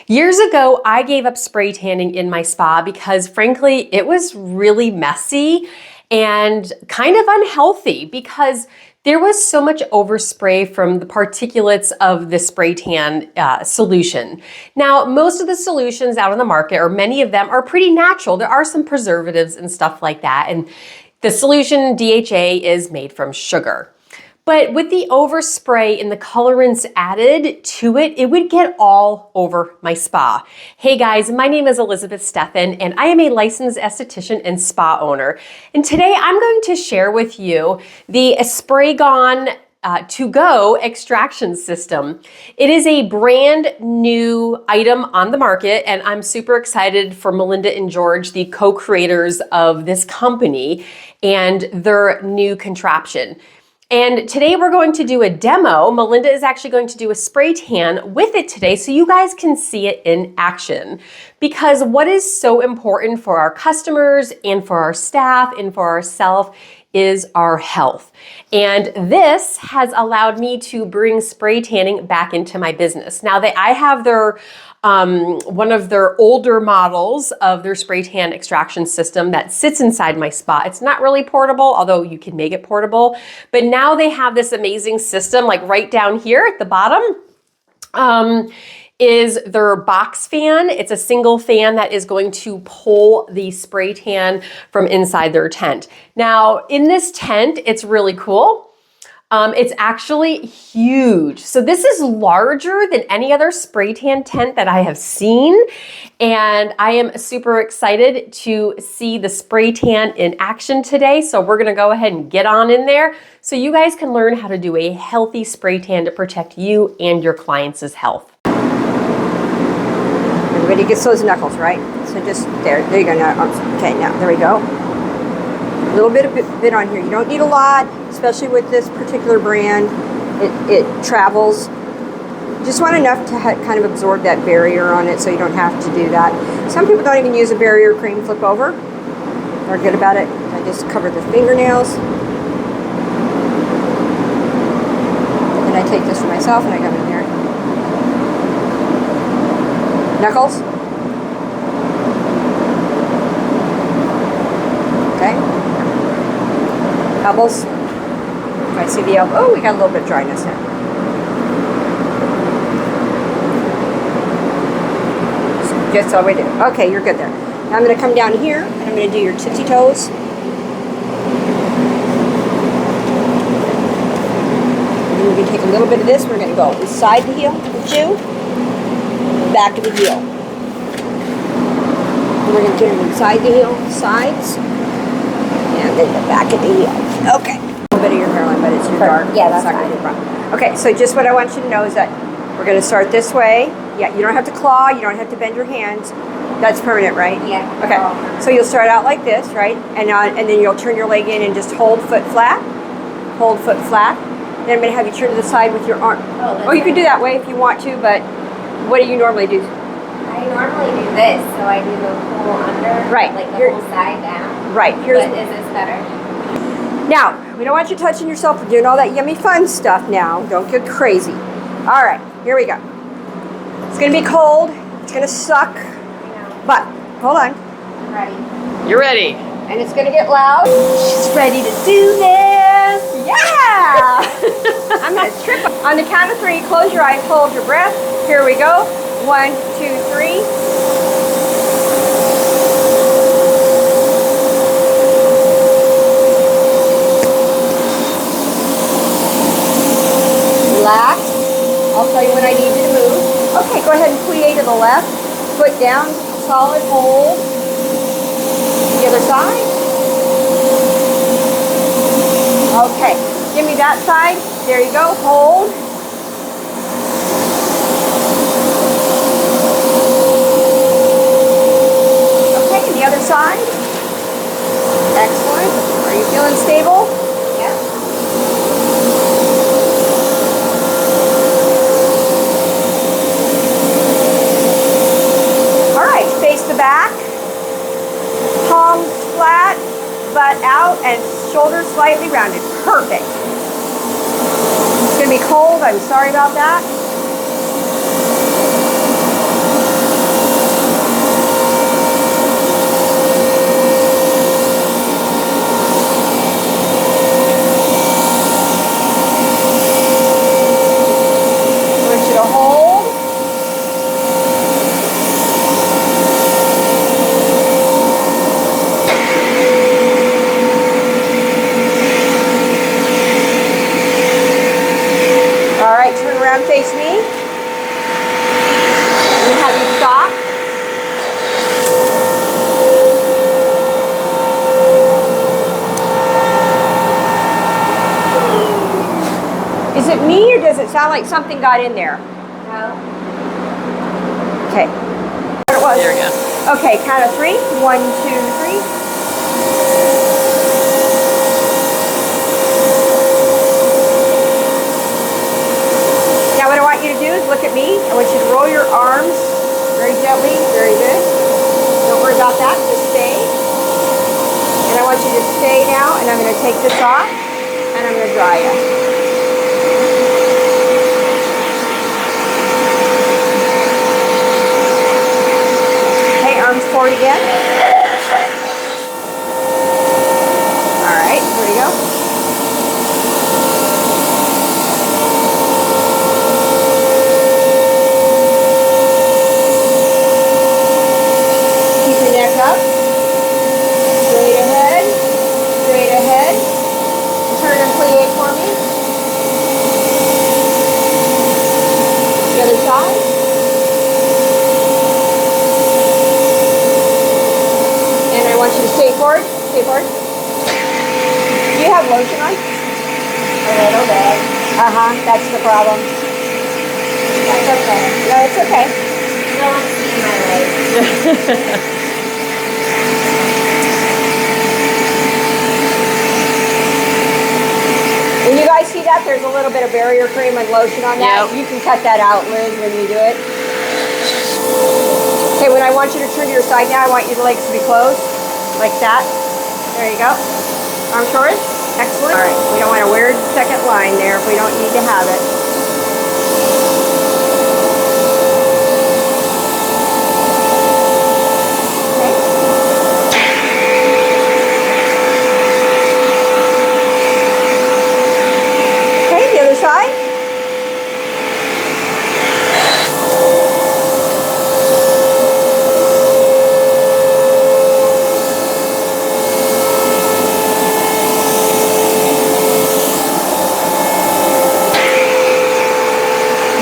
Years ago, I gave up spray tanning in my spa because frankly, it was really messy and kind of unhealthy because there was so much overspray from the particulates of the spray tan solution. Now, most of the solutions out on the market, or many of them, are pretty natural. There are some preservatives and stuff like that. And the solution, DHA, is made from sugar. But with the overspray and the colorants added to it, it would get all over my spa. Hey guys, my name is Elizabeth Steffen and I am a licensed esthetician and spa owner. And today I'm going to share with you the SprayGon-to-Go extraction system. It is a brand new item on the market and I'm super excited for Malinda and George, the co-creators of this company, and their new contraption. And today we're going to do a demo. Malinda is actually going to do a spray tan with it today so you guys can see it in action. Because what is so important for our customers and for our staff and for ourselves is our health. And this has allowed me to bring spray tanning back into my business. Now I have their one of their older models of their spray tan extraction system that sits inside my spa. It's not really portable, although you can make it portable. But now they have this amazing system, like right down here at the bottom, is their box fan. It's a single fan that is going to pull the spray tan from inside their tent. Now, in this tent, it's really cool. It's actually huge. So this is larger than any other spray tan tent that I have seen. And I am super excited to see the spray tan in action today. So we're gonna go ahead and get on in there so you guys can learn how to do a healthy spray tan to protect you and your clients' health. Everybody gets those knuckles, right? So just there you go. Now, okay, now there we go. A little bit on here. You don't need a lot, especially with this particular brand. It travels. You just want enough to kind of absorb that barrier on it so you don't have to do that. Some people don't even use a barrier cream flip over. They're good about it. I just cover the fingernails. And I take this for myself and I come in here. Knuckles. Okay. Elbows. I see the elbow. Oh, we got a little bit of dryness there. Just all the way down. Okay, you're good there. Now I'm going to come down here and I'm going to do your tipsy toes. And we're going to take a little bit of this. We're going to go inside the heel with you, back of the heel. And we're going to get it inside the heel, sides, and then the back of the heel. Okay. A little bit of your hairline, but it's too dark. Yeah, that's fine. Okay, so just what I want you to know is that we're going to start this way. Yeah, you don't have to claw. You don't have to bend your hands. That's permanent, right? Yeah. Okay. So you'll start out like this, right? And then you'll turn your leg in and just hold foot flat. Hold foot flat. Then I'm going to have you turn to the side with your arm. Oh, you can do that way if you want to, but what do you normally do? I normally do this, so I do the pull under, right. Like the whole side down. Right. But is this better? Now, we don't want you touching yourself or doing all that yummy fun stuff now. Don't get crazy. All right, here we go. It's going to be cold. It's going to suck. But, hold on. I'm ready. You're ready. And it's going to get loud. She's ready to do this. Yeah! I'm going to trip. On the count of 3, close your eyes, hold your breath. Here we go. 1, 2, 3. Relax. I'll tell you when I need you to move. Okay, go ahead and plie to the left. Foot down, solid hold. The other side. Okay, give me that side. There you go, hold. Okay, the other side. Excellent. Are you feeling stable? Yeah. The back, palms flat, butt out, and shoulders slightly rounded. Perfect. It's going to be cold. I'm sorry about that. sound like something got in there. No. Okay. There it was. There we go. Okay, count of 3. 1, 2, 3. Now what I want you to do is look at me. I want you to roll your arms very gently. Very good. Don't worry about that. Just stay. And I want you to stay now, and I'm going to take this off, and I'm going to dry you. Okay, arms forward again. All right, here we go. Keep your neck up. Straight ahead. Straight ahead. Turn and plie for me. The other side. And I want you to stay forward. Stay forward. Do you have lotion on? A little bit. That's the problem. That's okay. No, it's okay. No one's seeing my legs. When you guys see that, there's a little bit of barrier cream and lotion on that. Yep. You can cut that out, Liz, when you do it. Okay, when I want you to turn to your side now, I want your legs to be closed, like that. There you go. Arms forward. Excellent. All right, we don't want a weird second line there if we don't need to have it. Okay, the other side.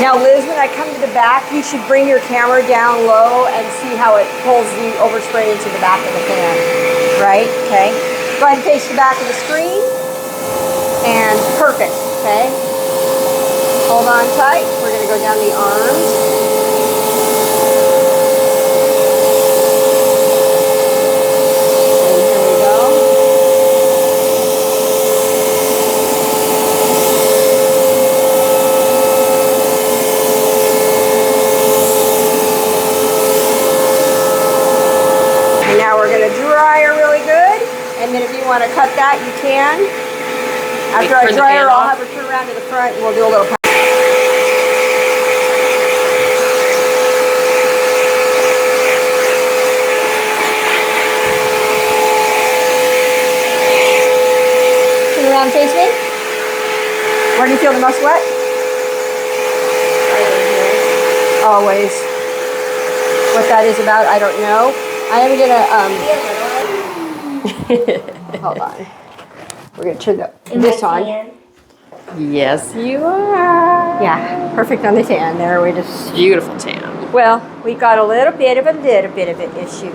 Now, Liz, when I come to the back, you should bring your camera down low and see how it pulls the overspray into the back of the fan. Right? Okay. Go ahead and face the back of the screen. And perfect. Okay. Hold on tight. We're going to go down the arms. And here we go. And now we're going to dry her really good. And then if you want to cut that, you can. After I turn the dry fan her, I'll off. have her turn around to the front and we'll do a little. Turn around, face me. Where do you feel the most wet? Always. What that is about, I don't know. I am gonna hold on. We're gonna turn this on. Yes, you are. Yeah, perfect on the tan. There, we just. Beautiful tan. Well, we got a little bit of an issue,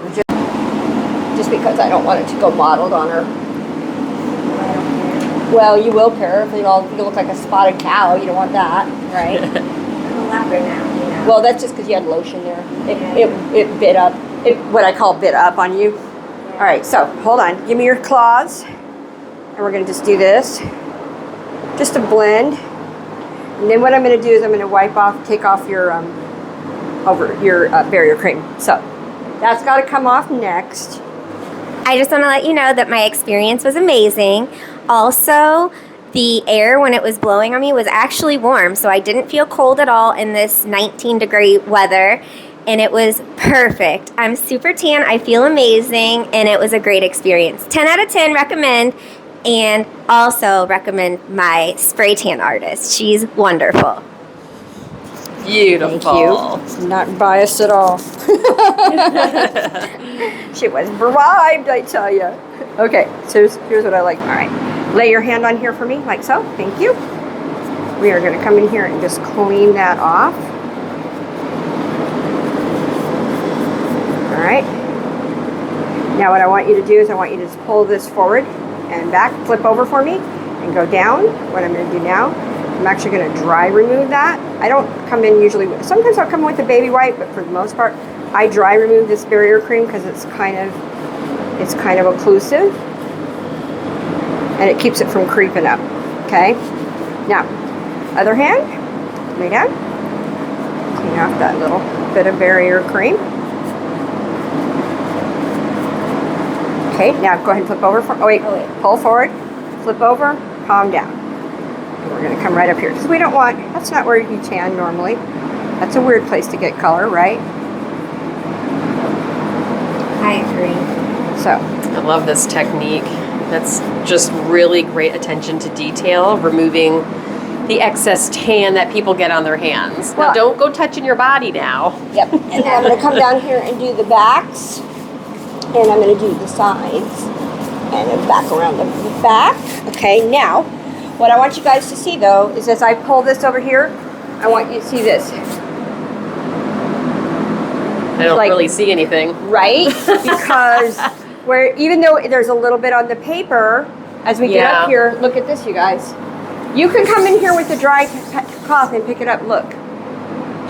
just because I don't want it to go mottled on her. Well, you will care if you look like a spotted cow. You don't want that, right? I'm a leopard now, you know. Well, that's just because you had lotion there. It bit up. What I call bit up on you. All right, so hold on. Give me your claws, and we're gonna just do this, just to blend. And then what I'm gonna do is I'm gonna take off your barrier cream. So that's got to come off next. I just want to let you know that my experience was amazing. Also, the air when it was blowing on me was actually warm, so I didn't feel cold at all in this 19-degree weather, and it was perfect. I'm super tan, I feel amazing, and it was a great experience. 10 out of 10, recommend, and also recommend my spray tan artist. She's wonderful. Beautiful. Thank you. Not biased at all. She was bribed, I tell you. Okay, so here's what I like. All right, lay your hand on here for me, like so. Thank you. We are going to come in here and just clean that off. All right. Now what I want you to do is I want you to just pull this forward and back, flip over for me, and go down. What I'm going to do now I'm actually going to dry remove that. I don't come in usually, sometimes I'll come in with a baby wipe, but for the most part, I dry remove this barrier cream because it's kind of occlusive. And it keeps it from creeping up, okay? Now, other hand, lay down. Clean off that little bit of barrier cream. Okay, now go ahead and flip over. Pull forward, flip over, palm down. And we're gonna come right up here because we don't want, that's not where you tan normally. That's a weird place to get color, right? I agree. So. I love this technique. That's just really great attention to detail, removing the excess tan that people get on their hands. Now, don't go touching your body now. Yep. And then I'm going to come down here and do the backs. And I'm going to do the sides. And then back around the back. Okay, now, what I want you guys to see, though, is as I pull this over here, I want you to see this. I don't really see anything. Right? Because where even though there's a little bit on the paper, as we get up here, look at this, you guys. You can come in here with the dry cloth and pick it up. Look.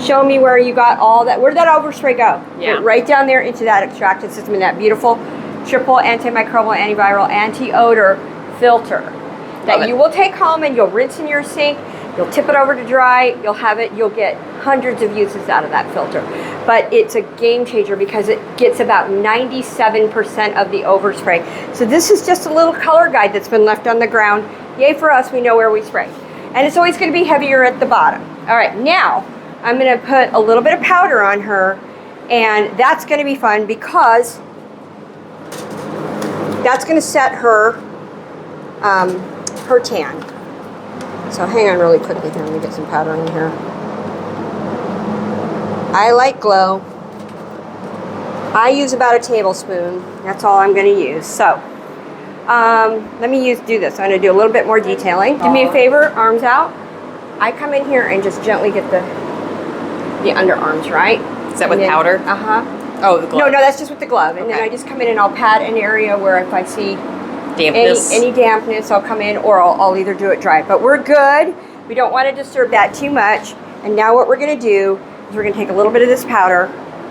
Show me where you got all that. Where did that overspray go? Yeah. Right down there into that extractant system in that beautiful triple antimicrobial, antiviral, anti-odor filter that you will take home and you'll rinse in your sink. You'll tip it over to dry. You'll have it. You'll get hundreds of uses out of that filter. But it's a game changer because it gets about 97% of the overspray. So this is just a little color guide that's been left on the ground. Yay for us, we know where we spray. And it's always going to be heavier at the bottom. All right, now I'm going to put a little bit of powder on her, and that's going to be fun because that's going to set her her tan. So hang on really quickly here. Let me get some powder in here. I like glow. I use about a tablespoon. That's all I'm going to use. So let me do this. I'm going to do a little bit more detailing. Do me a favor, arms out. I come in here and just gently get the underarms, right? Is that with powder? Uh-huh. Oh, the glove. No, that's just with the glove. And then I just come in and I'll pat an area where if I see dampness. Any dampness, I'll come in, or I'll either do it dry. But we're good. We don't want to disturb that too much. And now what we're going to do is we're going to take a little bit of this powder.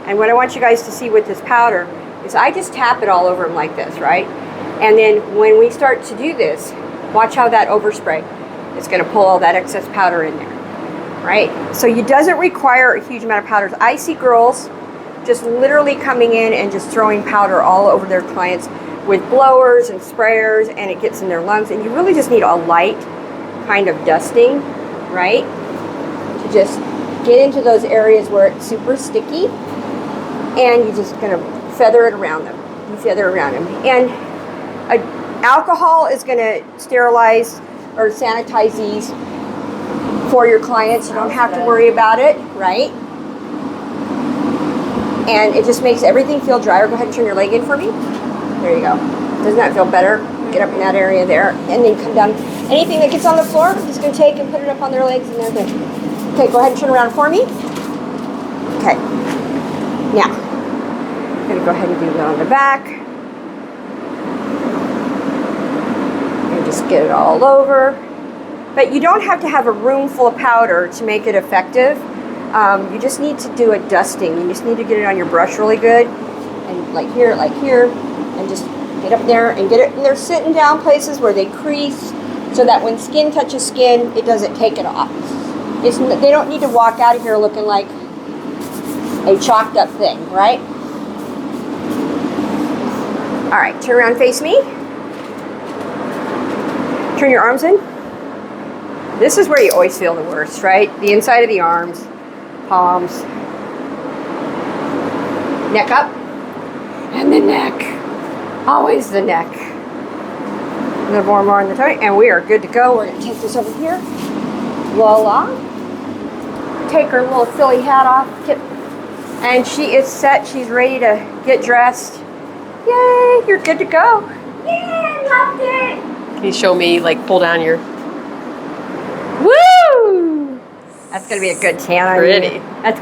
And what I want you guys to see with this powder is I just tap it all over them like this, right? And then when we start to do this, watch how that overspray is going to pull all that excess powder in there, right? So it doesn't require a huge amount of powders. I see girls just literally coming in and just throwing powder all over their clients with blowers and sprayers, and it gets in their lungs. And you really just need a light kind of dusting, right? To just get into those areas where it's super sticky, and you're just gonna feather it around them. You feather around them. And alcohol is gonna sterilize or sanitize these for your clients. You don't have to worry about it, right? And it just makes everything feel drier. Go ahead and turn your leg in for me. There you go. Doesn't that feel better? Get up in that area there, and then come down. Anything that gets on the floor, I'm just going to take and put it up on their legs, and they're good. Okay, go ahead and turn around for me. Okay. Now, I'm going to go ahead and do that on the back. And just get it all over. But you don't have to have a room full of powder to make it effective. You just need to do a dusting. You just need to get it on your brush really good. And like here, and just get up there and get it. And they're sitting down places where they crease so that when skin touches skin, it doesn't take it off. They don't need to walk out of here looking like a chalked up thing, right? All right, turn around, face me. Turn your arms in. This is where you always feel the worst, right? The inside of the arms, palms, neck up, and the neck. Always the neck. A little more on the tummy, and we are good to go. We're going to take this over here. Voila. Take her little silly hat off. And she is set. She's ready to get dressed. Yay, you're good to go. Yay, loved it. Can you show me, like, pull down your... Woo! That's going to be a good tan on you. Pretty. That's going to